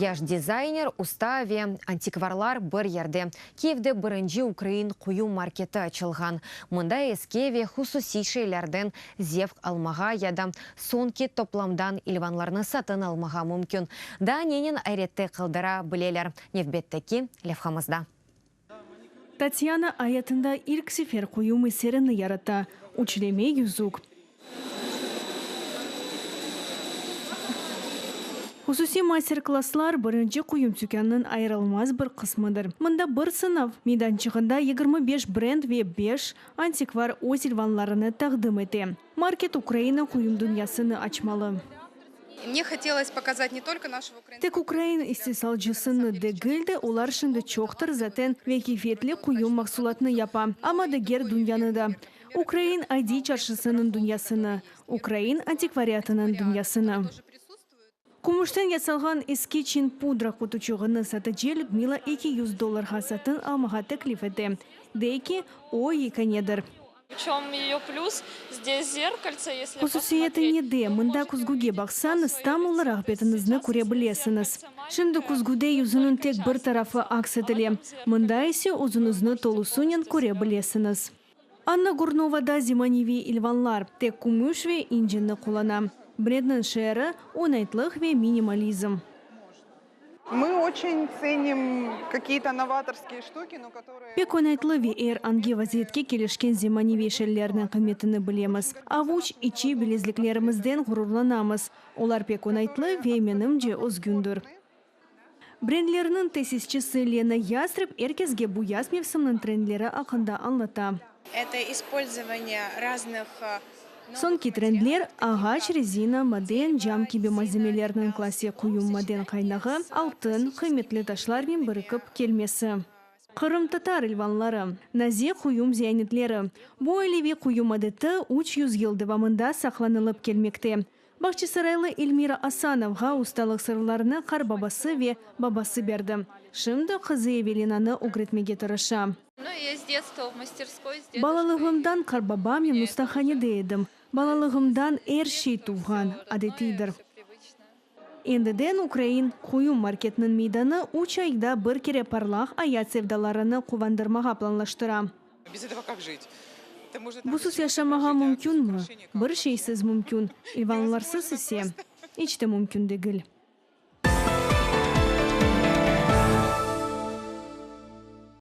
Яш дизайнер уставе антикварлар бір ерде. Киевде бірінші Украин құю маркеті açılған. Мұнда ескеве хусуси шейлерден зевк алмаға яда сонки топламдан илванларны сатын алмаға мүмкін. Да ненен айретті қылдыра білелер. Невбеттеки левхамызда. Татьяна аятында ilk sefer құю месеріні яратты. Училеме юзук. Хусуси мастер-класслар бірінші құйым түкеннің айрылмаз бір қысмыдыр. Мұнда бір сынав мейданчығында 25 бренд ве 5 антиквар осилванларыны тағдым еті. Маркет Украина құйым дүниясыны açmalı. Мне хотелось показать не только нашего украинского... Тек Украина истесалчысыны дегілді, олар шынды чоқтыр затен векефетлі құйым мақсулатны япа. Ама дегер дүнияны да. Украин айди чаршысының дүниясыны, Украин антиквариатының дүниясыны. Кумуштен ясалған eski Çin пудра кутучуғыны саты Людмила $200 сатын алмаға теклиф еті. Дейки о еканедір. В чем ее плюс? Здесь зеркальце, если Хусусиеті неде, мұнда күзгуге бақсаңыз, там олар ақбетіңізні көре білесіңіз. Шынды күзгуде юзының тек бір тарафы ақсетілі. Мұнда есе ұзынызны толусунен көре білесіңіз. Анна Гурновада зиманеви илванлар, тек күміш ве инжинні қолана. Бренднің шәрі оңайтлық ве минимализм. Мы очень ценим какие-то новаторские штуки, но которые... Пек оңайтлы ве анге вазиетке келешкен зиманеви шәллерінің қыметіні білеміз. Авуч ичи білезліклерімізден ғұрурланамыз. Олар пек оңайтлы ве менімже өзгүндір. Брендлерінің тесисчісі Лена Ястреб эркезге bu yaz mevsiminin трендлері ақында анлата. Это использование разных... Сонки трендлер ағач, резина, маден, жам кебе малземелерінің классе құйым маден қайнағы, алтын, қыметлі ташлармен бірікіп келмесі. Қырым татар илванлары, назе құйым зиянитлері. Бұл әлеве құйым адеті 300 елдівамында сақланылып келмекте. Бақчысарайлы Эльмира Асановға ұсталық сырларыны қар бабасы ве бабасы берді. Шымды қызы Евелинаны ұгретмеге тұрыша. Балалығымдан қарбабаммен ұстаханеде едім. Балалығымдан әршей туған адетейдір. Ендіден Украин құйым маркетінің мейданы 3 айда бір кере парлақ аят севдаларыны қувандырмаға планлаштыра. Бұсыз яшамаға мүмкін мұ? Бір шейсіз мүмкін. Иванларсыз ісе. Ичте мүмкін дегіл.